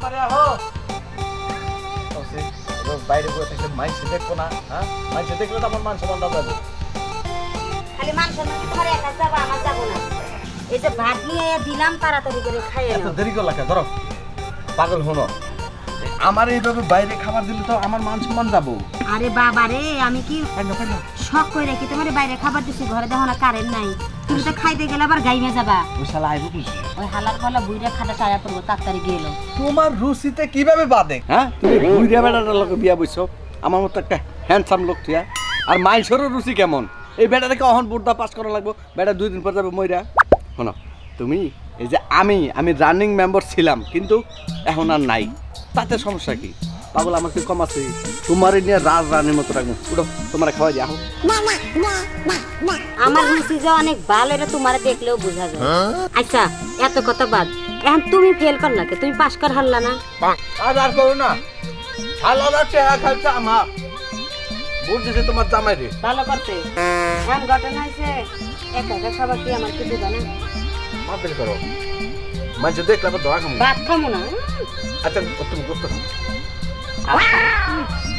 তাড়াতাড়ি আহো বাইরে বসে থাকলে মাইসে দেখবো না হ্যাঁ মাইসে দেখলে তো আমার মান সম্মান যাবে খালি মান সম্মান কি তোমার একা যাবো আমার যাবো না এই যে ভাত নিয়ে দিলাম তাড়াতাড়ি করে খাইয়ে এত নাও দেরি করলা কে ধরো পাগল হনো আমার এইভাবে বাইরে খাবার দিলে তো আমার মান সম্মান যাবো আরে বাবা রে আমি কি খাইলো খাইলো শখ করে রাখি তোমার বাইরে খাবার দিছি ঘরে দেখো না কারেন্ট নাই তুমি তো খাইতে গেলে আবার গাইমে যাবা ওই শালা আইবো কি ওই হালার পালা বুইরা খাটা চায়া পড়বো তাড়াতাড়ি গেল তোমার রুচিতে কিভাবে বাদে হ্যাঁ তুমি বুইড়া বেড়াটার লোকে বিয়া বইছো আমার মতো একটা হ্যান্ডসাম লোক থিয়া আর মাইসেরও রুচি কেমন এই বেটাটাকে অহন বোর্ডটা পাস করা লাগবো বেটা 2 দিন পর যাবে মইরা শোনো তুমি এই যে আমি রানিং মেম্বার ছিলাম কিন্তু এখন আর নাই তাতে সমস্যা কি পাগল আমাকে কম আছে তোমার নিয়ে রানীর মতো রাখবো উঠো তোমার খাওয়া দিয়ে আহো আমার রুচি যে অনেক ভালো এটা তোমার দেখলেও বোঝা যায় আচ্ছা এত কথা বাদ এখন তুমি ফেল কর না তুমি পাস কর হারলা না আজ আর করো না হালাদা চেহারা খাইছে আমার বুঝতেছে তোমার জামাই রে ভালো করতে এখন ঘটনা হয়েছে একা একা খাবার কি আমার কি দিবা না মাপ বের করো মাঝে দেখলে আবার ধরা খামো ভাত খামো না আচ্ছা তুমি গোস্ত খাও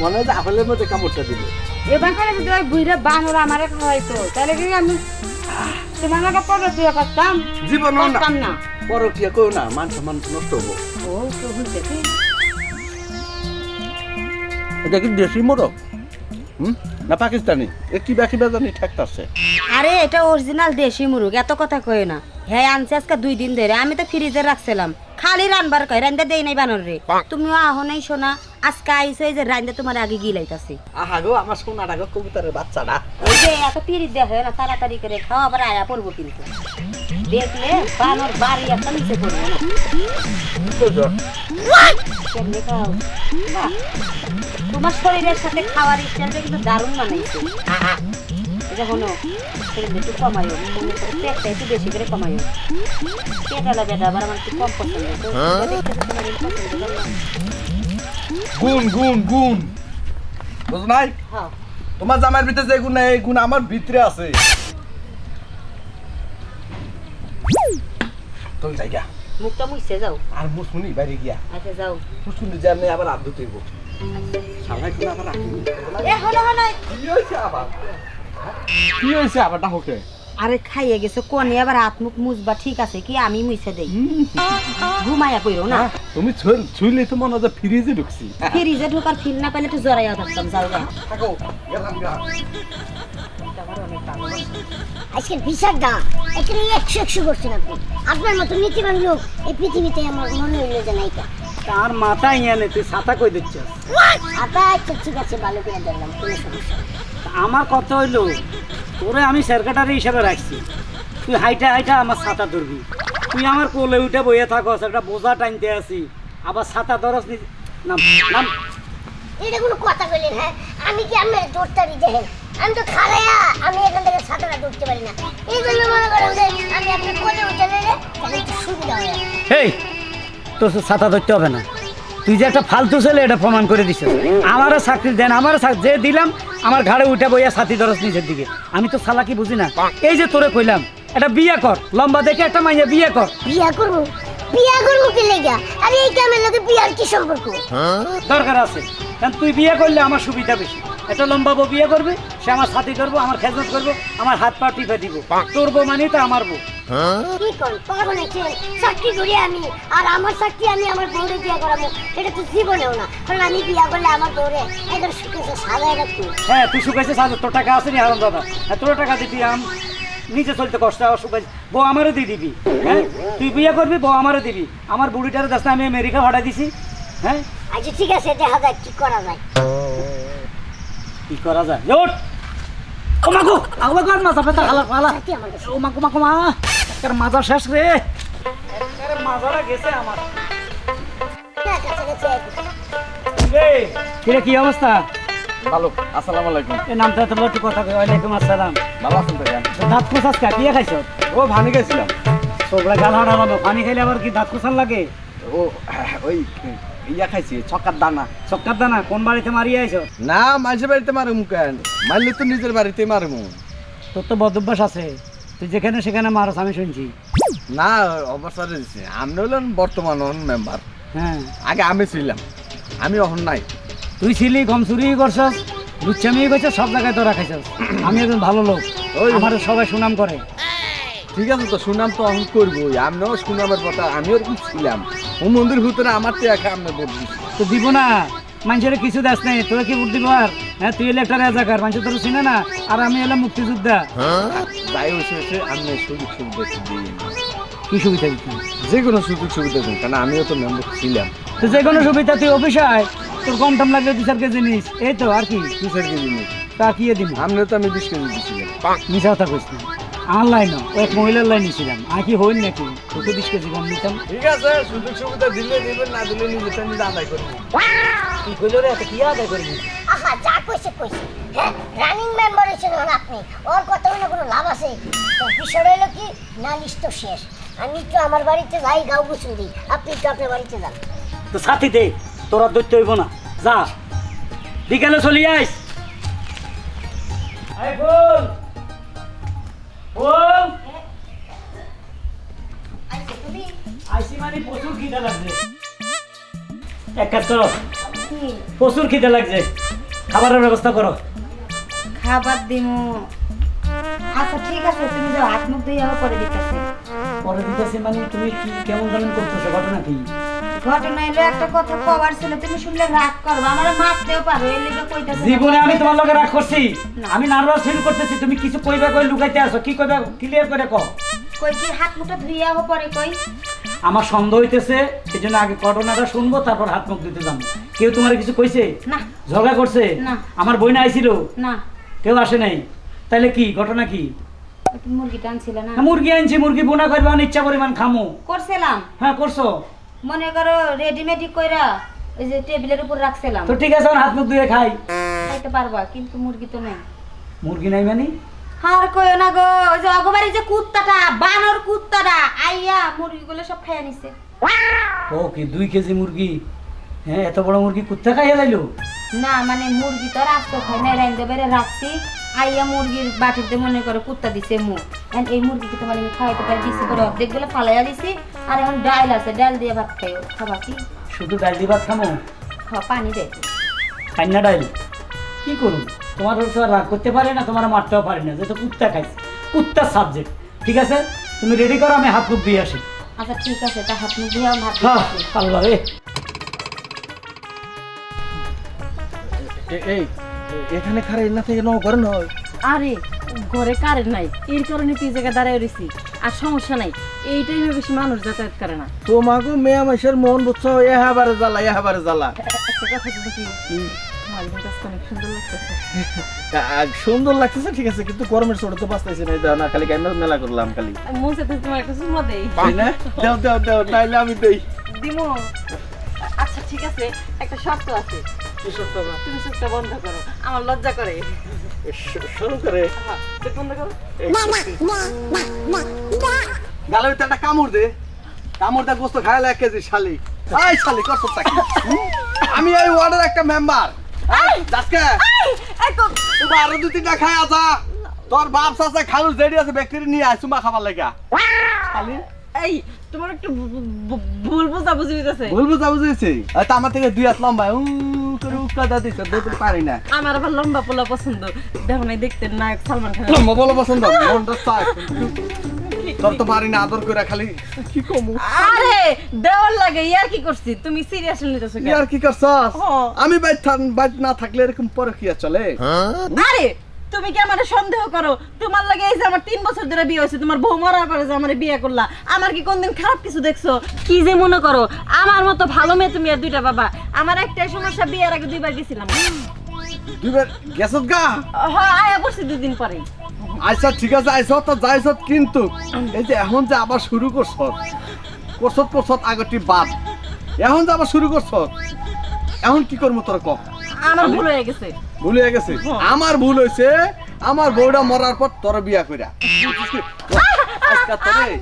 মনে হয় যে আপেলের মধ্যে কামড়টা দিবে এবার করে যদি ওই বুইরা বানর আমারে খাওয়াইতো তাহলে কি আমি তোমার লাগে পরে তুই করতাম জীবন করতাম না পরকিয়া করো না মান সম্মান নষ্ট হবো ও তো বুঝতে কি এটা কি দেশি মোরগ না পাকিস্তানি এ কি বাকি বাজানি ঠেকতাছে আরে এটা অরিজিনাল দেশি মুরগ এত কথা কয় না হ্যাঁ আনছে আজকে 2 দিন ধরে আমি তো ফ্রিজে রাখছিলাম খালি রানবার কয় রান্দা দেই নাই বানর রে তুমিও আহো নাই শোনা আজকে আইছো এই যে রান্দা তোমার আগে গিলাইতাছি আহা গো আমার সোনাটা গো কবুতরের বাচ্চাটা ওই যে এত ফ্রিজ দেখে না তাড়াতাড়ি করে খাওয়া আবার আয়া পড়বো কিন্তু দেখলে বানর বাড়ি একটা নিচে পড়বে না কেমনে খাও বাহ, তোমার শরীরের সাথে খাওয়ার স্টাইলটা কিন্তু দারুণ মানাইছে এটা হলো সেটা একটু কমাইও মনে করে পেটটা একটু বেশি করে কমাইও পেটালা বেটা আবার আমার একটু কম পছন্দ তো দেখতে তো তোমার এই পছন্দ না গুণ গুণ গুণ বুঝ নাই হ্যাঁ তোমার জামাইয়ের ভিতরে যে গুণ নাই এই গুণ আমার ভিতরে আছে তুমি যাই গা মুখটা মুছতে যাও আর মুসুনি বাইরে গিয়া আচ্ছা যাও মুসুনি জানে আবার আদু তুইব সালাই কোন আবার রাখি এ হলো হলো কি হইছে আবার কি হইছে আবার ডাহকে আরে খাইয়ে গেছে কোনে আবার হাত মুখ মুছবা ঠিক আছে কি আমি মুছে দেই ঘুমাইয়া কইরো না তুমি ছুইলে তো মনে হয় ফ্রিজে ঢুকছি ফ্রিজে ঢোকার ফিল না পেলে তো জরাইয়া থাকতাম যাও গা থাকো গেলাম গা আজকের বিচারটা এখানে 100 করছেন আপনি আপনার মতো নীতিবান লোক এই পৃথিবীতে আমার মনে হইলো যে নাইকা তার মাথায় নিয়ে নে তুই ছাতা কই দিচ্ছিস আচ্ছা আচ্ছা ঠিক আছে ভালো করে ধরলাম কোনো সমস্যা নেই। আমার কথা হইলো তোরে আমি সেক্রেটারি হিসেবে রাখছি তুই হাইটা হাইটা আমার ছাতা ধরবি তুই আমার কোলে উঠে বইয়ে থাকস একটা বোঝা টানতে আসি আবার ছাতা ধরস নি নাম নাম এটা কোনো কথা বললেন হ্যাঁ আমি কি আমি দৌড়তারি দেখেন আমি তো খালাইয়া আমি এখান থেকে ছাতাটা দৌড়তে পারি না এই জন্য মনে করেন যে আমি আপনার কোলে উঠে নিলে তাহলে একটু সুবিধা হয় এই তোর ছাতা ধরতে হবে না তুই যে একটা ফালতু ছেলে এটা প্রমাণ করে দিছিস আমারও চাকরি দেন আমারও যে দিলাম আমার ঘাড়ে উঠে বইয়া ছাতি ধরস নিচের দিকে আমি তো চালাকি বুঝি না এই যে তোরে কইলাম এটা বিয়ে কর লম্বা দেখে একটা মাইয়া বিয়ে কর বিয়া করবো কি লেগা আরে এই কামের লোকে বিয়ার কি সম্পর্ক দরকার আছে কারণ তুই বিয়ে করলে আমার সুবিধা বেশি একটা লম্বা বউ বিয়ে করবে সে আমার সাথী করবো আমার খেজমত করবো আমার হাত পা টিপে দিব তোর বউ মানে তো আমার বউ কি কর পাগল আছে চাকরি করি আমি আর আমার চাকরি আমি আমার বউরে বিয়া করাবো এটা তো জীবনেও না কারণ আমি বিয়া করলে আমার বউরে একদম সুখে সাজায় রাখবো হ্যাঁ তুই শুকাইছে সাজো তোর টাকা আছে নি আরাম দাদা হ্যাঁ তোর টাকা দিবি নিজে চলতে কষ্ট শুকাইছে বউ আমারও দিয়ে দিবি হ্যাঁ তুই বিয়ে করবি বউ আমারও দিবি আমার বুড়িটারও দাস আমি আমেরিকা ভাড়া দিছি হ্যাঁ আচ্ছা ঠিক আছে দেখা যায় কি করা যায় কি করা যায় ওঠ ও মাগো আগবা কর মাথা ব্যথা হালা হালা সাথী আমার কাছে ও মাগো মাগো মা এর মাজা শেষ রে এর মাজাটা গেছে আমার না কাছাকাছি এই কিরে কি অবস্থা ভালো আসসালামু আলাইকুম এই নামটা তো একটু কথা কই ওয়ালাইকুম আসসালাম ভালো আছেন ভাইয়া দাঁত কোসাস কা কি খাইছো ও ভানি গেছিলাম সবলা গাল হাড়ানো পানি খাইলে আবার কি দাঁত কোসান লাগে ও ওই ইয়া খাইছি ছক্কার দানা সক্কার দানা কোন বাড়িতে মারিয়ে আইছো না মাঝে বাড়িতে মারুম কেন মারলে তো নিজের বাড়িতে মারুম তোর তো বদভ্যাস আছে তুই যেখানে সেখানে মারস আমি শুনছি না অবসরে দিছি আপনি হলেন বর্তমান মেম্বার হ্যাঁ আগে আমি ছিলাম, আমি এখন নাই। তুই ছিলি গম চুরি করছস, লুচ্চামি করছস, সব জায়গায় তোরা খাইছস। আমি একজন ভালো লোক, আমার সবাই সুনাম করে। ঠিক আছে, তো সুনাম তো এখন করবোই, আমিও সুনামের কথা, আমিও ওরকম ছিলাম। ও মন্দির ভিতরে আমার তো একা আমি ভোট দিচ্ছি। তো দিব না, মানুষের কিছু দাস নেই, তোরা কি ভোট দিব? আর হ্যাঁ, তুই এলে একটা রাজাকার, মানুষ তোর চিনে না, আর আমি এলাম মুক্তিযোদ্ধা। যাই হয়েছে আমি সুযোগ সুবিধা দিই, কি সুবিধা দিচ্ছি? যে কোনো সুযোগ সুবিধা দিন, কারণ আমিও তো মেম্বার ছিলাম। তো যে কোনো সুবিধা তুই অফিসে আয়, তোর কম টম লাগলে 2-4 কেজি নিস, এই তো আর কি। 2-4 কেজি নেই, তা কি দিব? আমনে তো আমি 20 কেজি দিয়েছিলাম। মিশা কথা কইস না, আমার লাইন এক মহিলার লাইন নিছিলাম, আর কি হইল নাকি তোকে 20 কেজি কম নিতাম? ঠিক আছে, সুযোগ সুবিধা দিলে দিবেন, না দিলে নিজে নিজে আদায় করবেন। তুই কইলো রে, এত কি আদায় করবি? আহা যা কইছে কইছে, হ্যাঁ রানিং মেম্বার হয়েছেন হন আপনি, ওর কথা হইলে কোনো লাভ আছে? তো বিষয় হলো কি, নালিশ তো শেষ। আমি তো আমার বাড়িতে যাই, গাও গুছুন দিই, আপনি তো আপনার বাড়িতে যান। তো সাথী দে, তোরা দৈত্য হইব না, যা বিকালে চলি আইস। আই বল বল, আচ্ছা তুমি আইসি মানে প্রচুর খিদে লাগছে। এক কাজ করো, কি প্রচুর খিদে লাগছে, খাবারের ব্যবস্থা করো। খাবার দিমু? আচ্ছা ঠিক আছে, তুমি যাও, হাত মুখ ধুয়ে পরে দিতেছে। পরে দিতেছি মানে তুমি কি কেমন কেমন করতেছো, ঘটনা কি? ঘটনা এলো একটা কথা কবার ছিল, তুমি শুনলে রাগ করবা, আমার মারতেও পারো, এই লেগে কইতাছে। জীবনে আমি তোমার লগে রাগ করছি? না। আমি নার্ভাস ফিল করতেছি, তুমি কিছু কইবা কই লুকাইতে আসো, কি কইবা ক্লিয়ার করে কও। কই কি হাত মুখটা ধুইয়া পরে কই। আমার সন্দেহ হইতেছে, সেই জন্য আগে ঘটনাটা শুনবো, তারপর হাত মুখ দিতে যাবো। কেউ তোমার কিছু কইছে? না ঝগড়া করছে? না। আমার বই না আইছিল? না, কেউ আসে নাই? তাইলে কি ঘটনা কি? একটু মুরগি টানছিল না, মুরগি আনছি, মুরগি বোনা করবা, ইচ্ছা পরিমাণ খামো। করছিলাম, হ্যাঁ করছো মনে করো রেডিমেডি কইরা ওই যে টেবিলের উপর রাখছিলাম। তো ঠিক আছে, আমার হাত মুখ ধুয়ে খাই। খাইতে পারবা, কিন্তু মুরগি তো নেই। মুরগি নাই মানে? আর কইও না গো, ওই যে অগবাড়ি যে কুত্তাটা, বানর কুত্তাটা আইয়া মুরগিগুলো সব খাইয়া নিছে। ও কি 2 কেজি মুরগি? হ্যাঁ, এত বড় মুরগি কুত্তা খাইয়া লাইলো? না মানে মুরগি তো রাস্তা খাই না, রাইন্দে বেড়ে রাখছি, আইয়া মুরগির বাটিতে মনে করে কুত্তা দিছে মুখ। এই মুরগিকে তোমার আমি খাইতে পারি দিছি, করে অর্ধেক গুলো ফালাইয়া দিছি, আর এখন ডাল আছে, ডাল দিয়ে ভাত খাইও। খাবা কি? শুধু ডাল দিয়ে ভাত খামো? খাওয়া পানি দে। খাইনা ডাল কি করুন? তোমার তো আর রাগ করতে পারে না, তোমার মারতেও পারি না, যেহেতু কুত্তা খাইছে, কুত্তার সাবজেক্ট। ঠিক আছে, তুমি রেডি করো, আমি হাত মুখ দিয়ে আসি। আচ্ছা ঠিক আছে, তা হাত মুখ দিয়ে ভাত হ্যাঁ, দিতেছি। আল্লাহ রে। এই এখানে খারাপ না থেকে নাও করে নয়। আরে ঘরে কারেন্ট নাই, এর কারণে তুই জায়গা দাঁড়ায় রয়েছি। আর সমস্যা নাই, এই টাইমে বেশি মানুষ যাতায়াত করে না। তোমাকে মেয়ে মাসের মন বুঝছো, এহাবারে জ্বালা। একটা কথা যদি কি, তোমার কাছে অনেক সুন্দর লাগতেছে। সুন্দর লাগতেছে, ঠিক আছে, কিন্তু গরমের ছোট তো বাঁচতেছে না, দাও না, খালি গাইমা মেলা করলাম খালি। মন চাইতে তোমার একটা চুমা দেই। তাই না? দাও নাইলে আমি দেই। দিমো? আচ্ছা ঠিক আছে, একটা শর্ত আছে। কি সত্য না? তুমি চোখটা বন্ধ করো, আমার লজ্জা করে। শুরু করে হ্যাঁ, চোখ বন্ধ করো। গালের ভিতরে একটা কামড় দে, গোস্ত খাইলে 1 কেজি শালি। এই শালি কষ্ট থাকি, আমি এই ওয়ার্ডের একটা মেম্বার। আজকে তুমি আরো 2-3টা খাই আসা, তোর বাপ চাচা খালু জেডি আছে ব্যাকটেরিয়া নিয়ে আয় চুমা খাবার লাগা। শালি এই তোমার একটু ভুল বুঝাবুঝি হইতেছে। ভুল বুঝাবুঝি, তা আমার থেকে 2 হাত লম্বা করে উৎকাদা দিছে, ধরতে পারি না। আমার আবার লম্বা পোলা পছন্দ, দেখো নাই দেখতে নায়ক সালমান খান। লম্বা বলো পছন্দ, মনটা চায়, তোর তো পারি না আদর করে, খালি কি কমু। আরে দেওয়ার লাগে, ইয়ার কি করছি? তুমি সিরিয়াসলি নিতেছো কেন? আর কি করছস? হ্যাঁ। আমি বাইট না থাকলে এরকম পরকিয়া চলে? আরে তুমি কি আমারে সন্দেহ করো? তোমার লাগে এই যে আমার 3 বছর ধরে বিয়ে হয়েছে, তোমার বউ মরার পরে যে আমারে বিয়ে করলা, আমার কি কোনদিন খারাপ কিছু দেখছো? কি যে মনে করো আমার মতো ভালো মেয়ে তুমি আর 2টা বাবা? আমার একটাই সমস্যা, বিয়ের আগে 2বার গেছিলাম। 2বার গেছত গা? হ্যাঁ, আয়া বসছি 2 দিন পরে। আচ্ছা ঠিক আছে, আইছ তো যাইছ, কিন্তু এই যে এখন যে আবার শুরু করছত আগটি বাদ, এখন যে আবার শুরু করছত, এখন কি করবো তোর ক? আমার ভুল হয়ে গেছে। ভুল হয়ে গেছে? আমার ভুল হয়েছে, আমার বউটা মরার পর তোর বিয়া কইরা।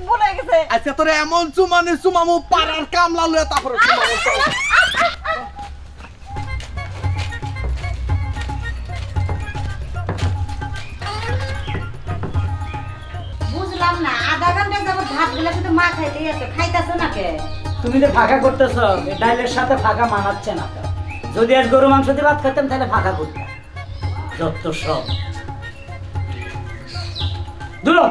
ভুল হয়ে গেছে। আজকে তোরে এমন চুমামু পাড়ার কামলা লয়ে তারপরে বুঝলাম না, আধা ঘন্টা যাবত ভাত গুলা শুধু মা খাইতেই আছে, খাইতাছো না কে? তুমি যে ফাঁকা করতেছ এই ডাইলের সাথে ফাঁকা মানাচ্ছে না তো। যদি আজ গরু মাংস দিয়ে ভাত খেতাম তাহলে ফাঁকা করতাম যত সব দুলো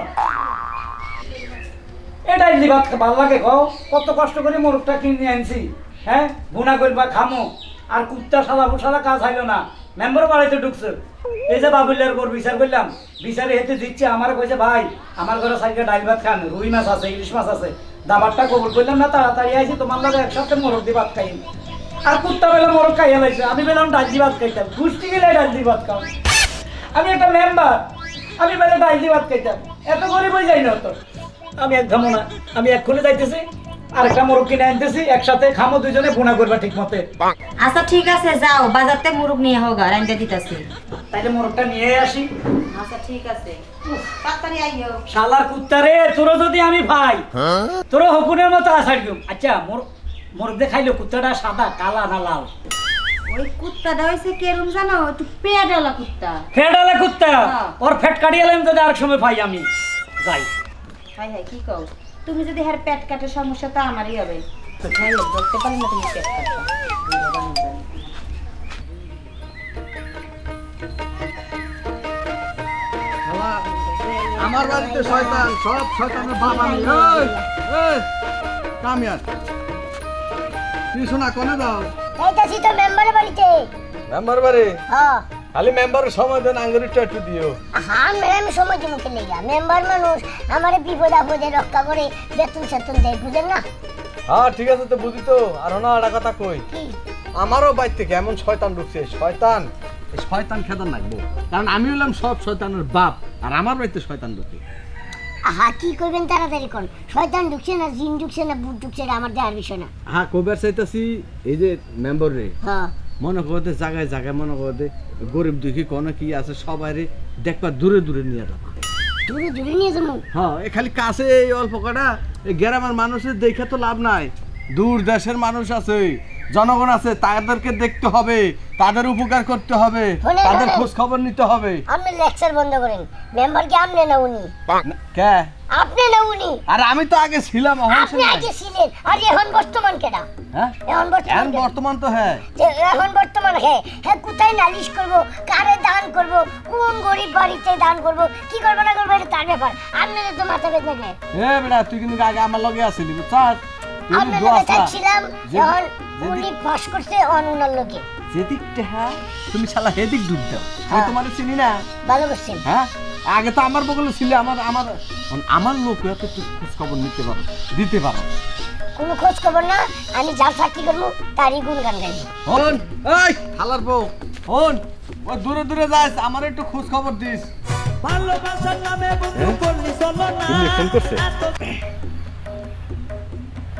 এই ডাইলি ভাত ভালো লাগে খাও কত কষ্ট করে মোরগটা কিনে আনছি হ্যাঁ ভুনা করবা খামো আর কুত্তা শালা ফুসালা কাজ হইলো না মেম্বার বাড়িতে ঢুকছে এই যে বাবুল্লার উপর বিচার করলাম বিচারে হেতে দিচ্ছে আমার কইছে ভাই আমার ঘরে সাইকে ডাইল ভাত খান রুই মাছ আছে ইলিশ মাছ আছে দাবারটা কবুল করলাম না তাড়াতাড়ি আইছি তোমার লগে একসাথে মোরগ দিয়ে ভাত খাই আর কুত্তা বেলা মোরগ খাইয়া লাইছে আমি বেলাম ডাইলি ভাত খাইতাম গুষ্টি গেলে ডাইলি ভাত খাও আমি একটা মেম্বার আমি বেলা ডাইলি ভাত খাইতাম এত গরিব হয়ে যাই না তো আমি এক খামো না আমি এক্ষুনি যাইতেছি আর একটা মোরগ কিনে আনতেছি একসাথে খামো দুজনে ভুনা করবা ঠিক মতে আচ্ছা ঠিক আছে যাও বাজারতে মুরগ নিয়ে হোগা রাইন্দা দিতাছি তাইলে মোরগটা নিয়ে আসি আচ্ছা ঠিক আছে তাড়াতাড়ি আইও শালার কুত্তারে তোরা যদি আমি ভাই তোরা হকুনের মতো আসার কেউ আচ্ছা মোরগ দিয়ে খাইলো কুত্তাটা সাদা কালা না লাল ওই কুত্তাটা হইছে কেরম জানো একটু পেডালা কুত্তা ফেডালে কুত্তা হ্যাঁ। ওর ফেট কাটিয়ালাম যদি আরেক সময় পাই আমি যাই হাই হাই কি কও তুমি যদি হার পেট কাটে সমস্যা তো আমারই হবে যাই হোক বলতে পারি না তুমি পেট কাটবা শালা, আমার বাড়িতে শয়তান সব শয়তানের বাপ আমি এই কামিয়ার তুই শোনা কোনে দাও এইটাছি তো মেম্বারের বাড়িতে মেম্বার বাড়ি হ্যাঁ খালি মেম্বারের সময় দেন আঙ্গুরিটা একটু দিও হ্যাঁ ম্যাম সময় দিব খেলে যা মেম্বার মানুষ আমার বিপদ আপদে রক্ষা করে বেতন সেতন দেয় বুঝেন না হ্যাঁ ঠিক আছে তো বুঝি তো আর না একটা কথা কই কি আমারও বাড়ি থেকে এমন শয়তান ঢুকছে শয়তান এই শয়তান খেদার লাগবো কারণ আমি হলাম সব শয়তানের বাপ আর আমার বাড়িতে শয়তান ঢুকে আহা কি করবেন তাড়াতাড়ি কোন শয়তান ঢুকছে না জিন ঢুকছে না ভূত ঢুকছে এটা আমার দেওয়ার বিষয় না হ্যাঁ কবার চাইতেছি এই যে মেম্বার রে হ্যাঁ মনে করতে জায়গায় জায়গায় মনে করতে গরিব দুঃখী কোনো কি আছে সবাই দেখবা দূরে দূরে নিয়ে যাবা দূরে দূরে নিয়ে যাবো হ্যাঁ এ খালি কাছে এই অল্প কটা এই গ্রামের মানুষের দেখে তো লাভ নাই দূর দেশের মানুষ আছে জনগণ আছে তাদেরকে দেখতে হবে তাদের উপকার করতে হবে শোনেন, তাদের শোনেন। খোঁজ খবর নিতে হবে আপনি লেকচার বন্ধ করেন মেম্বার কি আপনি না উনি কে আপনি না উনি আর আমি তো আগে ছিলাম এখন আপনি শুনি আগে ছিলেন আর এখন বর্তমান কেডা হ্যাঁ এখন বর্তমান এখন কেডা? বর্তমান তো হ্যাঁ যে এখন বর্তমান হ্যাঁ হ্যাঁ কোথায় নালিশ করব কারে দান করব কোন গরিব বাড়িতে দান করব কি করব না করব এটা তার ব্যাপার আপনাদের তো মাথা বেঁধে নেয় এ বেটা তুই কিন্তু আগে আমার লগে আসিলি বুঝছাস তুই আপনার দোয়া লগে থাকছিলাম যে- এখন যেদিক- উনি ফাঁস করছে অনুনার লোকে যেদিকটা হ্যাঁ তুমি শালা হেদিক ডুব দাও আমি তোমার চিনি না ভালো করছেন হ্যাঁ আগে তো আমার বগলে ছিলে আমার আমার আমার লোক একটু খোঁজ খবর নিতে পারো দিতে পারো কোনো খোঁজ খবর না আমি যার চাকরি করবো তারই গুণগান গাইব হন এই হালার বউ হন ও দূরে দূরে যাস আমার একটু খোঁজ খবর দিস ফোন করছে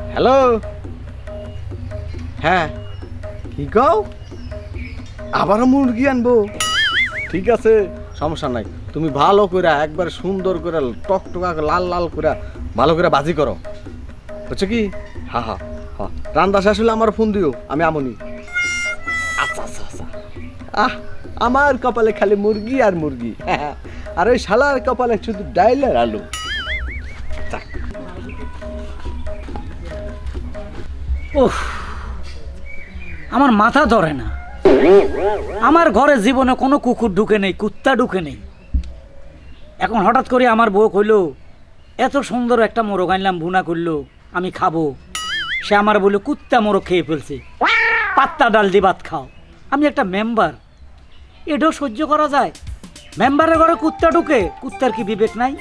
হ্যালো হ্যাঁ কি কও আবারও মুরগি আনবো ঠিক আছে সমস্যা নাই তুমি ভালো করে একবার সুন্দর করে টকটকা লাল লাল করে ভালো করে ভাজি করো বুঝছো কি হ্যাঁ হ্যাঁ হ্যাঁ রান্না শেষ হলে আমার ফোন দিও আমি আমনি আচ্ছা আচ্ছা আচ্ছা আহ আমার কপালে খালি মুরগি আর মুরগি আর ওই শালার কপালে শুধু ডাইল আর আলু যাক। উফ আমার মাথা ধরে না আমার ঘরে জীবনে কোনো কুকুর ঢুকে নেই কুত্তা ঢুকে নেই এখন হঠাৎ করে আমার বউ কইলো এত সুন্দর একটা মোরগ আনলাম ভুনা করলো আমি খাবো সে আমার বলে কুত্তা মোরগ খেয়ে ফেলছে পাত্তা ডাল দিয়ে ভাত খাও আমি একটা মেম্বার এটাও সহ্য করা যায় মেম্বারের ঘরে কুত্তা ঢুকে কুত্তার কি বিবেক নাই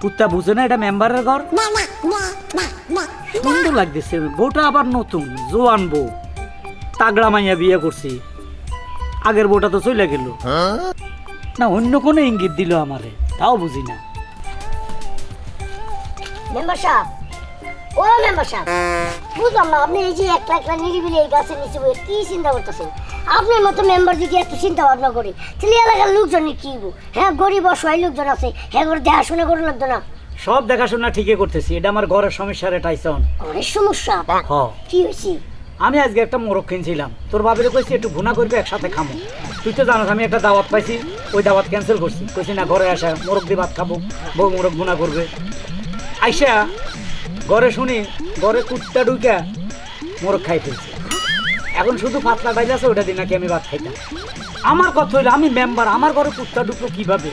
কুত্তা বুঝে না এটা মেম্বারের ঘর সুন্দর লাগতেছে বউটা আবার নতুন জোয়ান বউ তাগড়া মাইয়া বিয়ে করছি আগের বউটা তো চলে গেল না অন্য কোনো ইঙ্গিত দিল আমারে তাও বুঝি না মেম্বার সাহেব ও মেম্বার সাহেব বুঝলাম না আপনি এই যে একলা একলা নিরিবিলি এই গাছের নিচে বসে কি চিন্তা করতেছেন আপনার মতো মেম্বার যদি এত চিন্তা ভাবনা করি তাহলে এলাকার লোকজনই কি হইবো? হ্যাঁ গরিব অসহায় লোকজন আছে হ্যাঁ করে দেখাশোনা করে লাগতো না সব দেখাশোনা ঠিকই করতেছি এটা আমার ঘরের সমস্যার টাইসন ঘরের সমস্যা হ কি হয়েছে আমি আজকে একটা মোরগ কিনছিলাম তোর বাবিরে কইছি একটু ভুনা করবে একসাথে খামো তুই তো জানোস আমি একটা দাওয়াত পাইছি ওই দাওয়াত ক্যান্সেল করছি কইছি না ঘরে আসা মোরগ দিয়ে ভাত খাবো বউ মোরগ ভুনা করবে আইসা ঘরে শুনি ঘরে কুত্তা ঢুকা মোরগ খাই ফেলছে। এখন শুধু পাতলা ডাইল আছে, ওটা দিন নাকি আমি ভাত খাইতাম। আমার কথা হইলো আমি মেম্বার, আমার ঘরে কুত্তা ঢুকলো কিভাবে?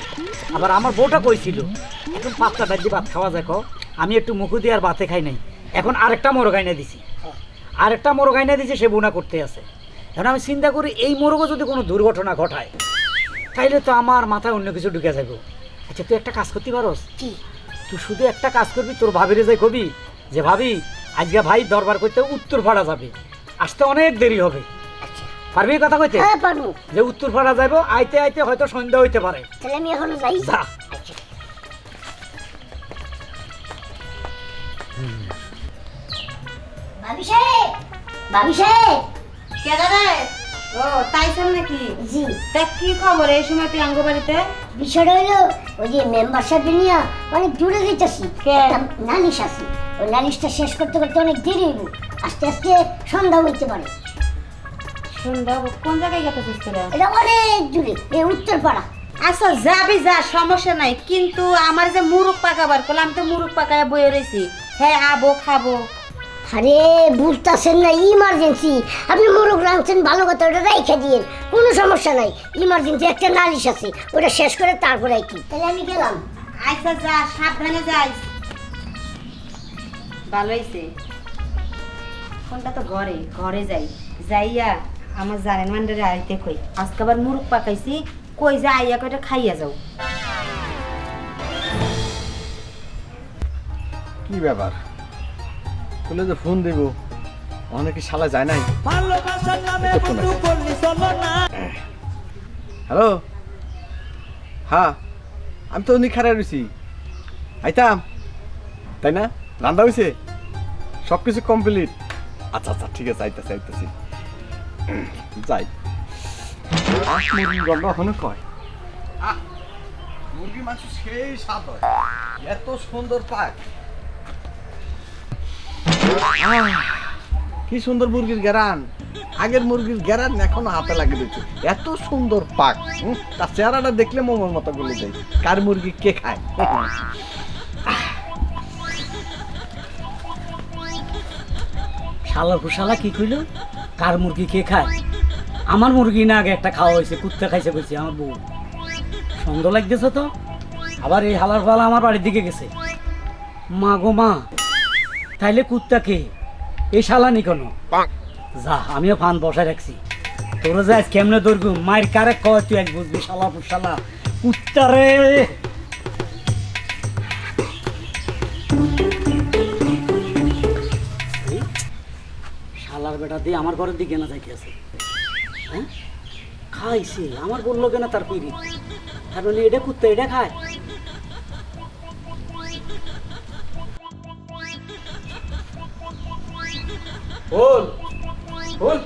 আবার আমার বউটা কইছিল এখন পাতলা ডাইল দিয়ে ভাত খাওয়া যায়। আমি একটু মুখু দিয়ে আর ভাতে খাই নাই, এখন আরেকটা মোরগ আইনা দিছি, আরেকটা মোরগ আইনা দিছি, সে বোনা করতে আছে। এখন আমি চিন্তা করি এই মোরগও যদি কোনো দুর্ঘটনা ঘটায় তাইলে তো আমার মাথায় অন্য কিছু ঢুকে যাবো। আচ্ছা তুই একটা কাজ করতে পারস কি? তুই শুধু একটা কাজ করবি, তোর ভাবিরে যাই কবি যে ভাবি আজকে ভাই দরবার করতে উত্তরপাড়া যাবে, আসতে অনেক দেরি হবে। পারবি কথা কইতে? হ্যাঁ পারবো। যে উত্তরপাড়া যাইবো, আইতে আইতে হয়তো সন্ধ্যা হইতে পারে। তাহলে আমি এখন যাই। যা। আচ্ছা। ভাবি সাহেব, ভাবি সাহেব। কে দাদা? ও তাইছেন নাকি? জি। তা কি খবর এই সময় তুই আঙ্গ বাড়িতে? বিষয়টা হইলো ওই যে মেম্বার সাহেব নিয়ে অনেক দূরে যাইতেছি, কে? একটা নালিশ আছে, ওই নালিশটা শেষ করতে করতে অনেক দেরি হইব, আস্তে আস্তে সন্ধ্যা হইতে পারে। সন্ধ্যা কোন জায়গায় গেছিস তোরা? এটা অনেক দূরে, এই উত্তরপাড়া। আচ্ছা যাবি যা, সমস্যা নাই, কিন্তু আমার যে মুরগ পাকাবার করলাম, আমি তো মুরগ পাকায় বয়ে রয়েছি। হ্যাঁ আবো খাবো। আরে বুঝতেছেন না, ইমার্জেন্সি। আপনি মোরগ রাঁধছেন ভালো কথা, ওটা রেখে দিয়েন, কোনো সমস্যা নাই। ইমার্জেন্সি একটা নালিশ আছে, ওটা শেষ করে তারপরে কি। তাহলে আমি গেলাম। আচ্ছা যা, সাবধানে যাইস। ভালো হয়েছে ফোনটা তো ঘরে ঘরে যাই, যাইয়া আমার জানেন মান্ডারে আইতে কই আজকে আবার মুরগ পাকাইছি, কই যা আইয়া কয়টা খাইয়া যাও। কি ব্যাপার, তুলে যে ফোন দেব অনেকে শালা যায় নাই। হ্যালো, হ্যাঁ আমি তো অনেক খারাপ রয়েছি, আইতাম তাই না? রান্না হয়েছে, সব কিছু কমপ্লিট? আচ্ছা আচ্ছা ঠিক আছে, আইতাছি আইতাছি, যাই। মুরগির গন্ধ এখনো কয়, মুরগির মাংস সেই স্বাদ হয়, এত সুন্দর পাক। কি সুন্দর মুরগির গ্যারান, আগের মুরগির গ্যারান এখনো হাতে লাগিয়ে দিচ্ছে, এত সুন্দর পাক। তার চেহারাটা দেখলে মোমোর মতো গলে যায়। কার মুরগি কে খায়? শালা ফুসালা কি কইল? কার মুরগি কে খায়? আমার মুরগি না, আগে একটা খাওয়া হয়েছে, কুত্তা খাইছে কইছে আমার বউ। সন্দেহ লাগতেছে তো। আবার এই হালার ফালা আমার বাড়ির দিকে গেছে। মা গো মা, তাইলে কুত্তা কে? এই শালা নি কোনো। যা, আমিও ফান বসায় রাখছি। তোরা যাই কেমনে দৌড়বি, মায়ের কারে কয় তুই এক বুঝবি। শালা ফুসালা কুত্তা রে। শালার বেটা দিয়ে আমার ঘরের দিকে না যাইতে আছে। হ্যাঁ খাইছে, আমার বললো কেন তার কইরি? তার মানে এটা কুত্তা এটা খায়। বল বল,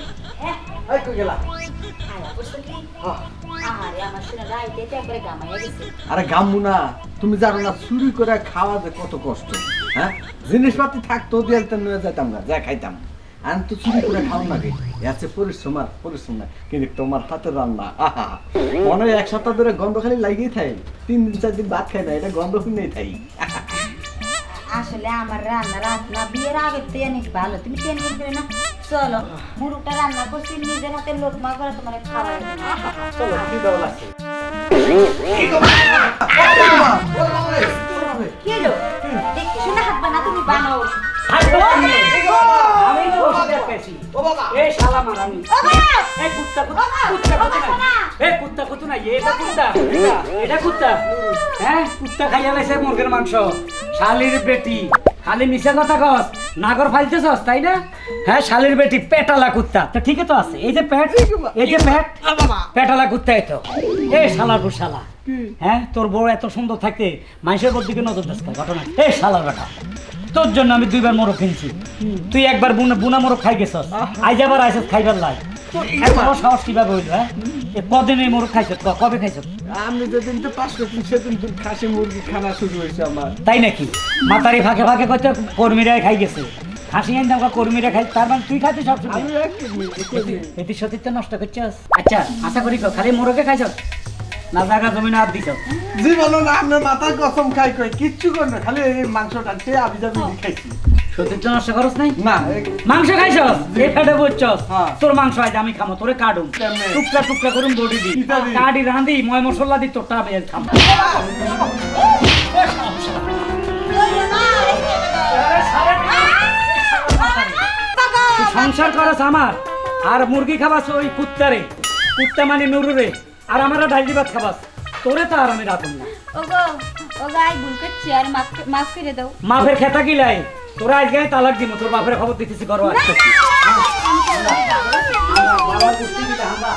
এই কই গেলা? আরে আমার শোনা রাইতে তো একবারে গামাইয়া গেছে। আরে গাম্মু না, তুমি জানো না চুরি করে খাওয়া যে কত কষ্ট। হ্যাঁ, জিনিসপাতি থাকতো দিয়ে নিয়ে যাইতাম না, যা খাইতাম। আমি তো চুরি করে খাও না গে, আছে পরিশ্রম আর পরিশ্রম না, কিন্তু তোমার হাতের রান্না আহা, মনে হয় এক সপ্তাহ ধরে গন্ধ খালি লাগিয়ে থাই, 3 দিন 4 দিন ভাত খাই না, এটা গন্ধ শুনেই থাই। আসলে আমার রান্না রান্না বিয়ের আগে তো অনেক ভালো, তুমি টেনশন করে না। চলো মুরগটা রান্না করছি, নিজের হাতে লোকমা করে তোমার খাওয়াই। চলো কি দাও লাগছে? কি হলো? দেখতে শুনে হাত বানা, তুমি বানাও। আমি তো ওষুধ খাইছি। ও বাবা, এই শালা মারামি। ও বাবা! এই কুত্তা কুত্তা না। এই কুত্তা কুত্তা না, এটা কুত্তা। এটা কুত্তা। হ্যাঁ, কুত্তা খাইয়া লাইছে মুরগির মাংস। শালির বেটি, খালি মিছা কথা কস, নাগর ফাইলতেছস তাই না? হ্যাঁ, শালির বেটি পেটালা কুত্তা। তো ঠিকই তো আছে। এই যে পেট, এই যে পেট, পেটালা কুত্তা এতো। এই শালার পর শালা। হ্যাঁ, তোর বউ এত সুন্দর থাকতে মানুষের ওর দিকে নজর দিস ঘটনা। এই শালার বেটা, তোর জন্য আমি 2 বার মোরগ কিনছি, তুই একবার বুনা মোরগ খাই গেছস, আজ আবার আইসস খাইবার লাই। এত সাহস কিভাবে হইল? হ্যাঁ, কদিন এই মোরগ খাইছ? কবে খাইছ? আমি যেদিন তো 5 কেজি সেদিন তো খাসি মুরগি খানা শুরু হয়েছে আমার। তাই নাকি? মাতারি ফাঁকে ফাঁকে কইতে কর্মীরাই খাই গেছে, খাসি আনতাম কর্মীরা খাই, তার মানে তুই খাইতে সব সময়। আমি এক কেজি এটি সতীত্ব নষ্ট করছস। আচ্ছা আশা করি খালি মোরগে খাইছ না জায়গা জমি না দিছ? জীবন না, আপনার মাথার কসম খাই কই কিচ্ছু কর না, খালি এই মাংসটা খেয়ে আমি যাবি খাইছি। সতীর্থ নষ্ট খরচ নাই না মাংস খাইছস এই ফেটে বলছস হ্যাঁ। তোর মাংস আজ আমি খামো তোরে কাটুম কেমনে? টুকরা টুকরা করুম বডি দি কিতা দি? কাটি রাঁধি ময় মশলা দি তোরটা আমি আজ খামো তুই সংসার করস আমার আর মুরগি খাবাস ওই কুত্তারে কুত্তা মানে নুরুরে আর আমারা ডাইলি ভাত খাবাস তোরে তো আর আমি রাখুন না ওগো ওগো আই ভুল করছি আর মাফ করে দাও মাফের খেতা গিলাই তোরা আজকে তালাক দিব তোর বাপের খবর দিতেছি ঘর আসতেছি বাবার গোষ্ঠী দিলে আমরা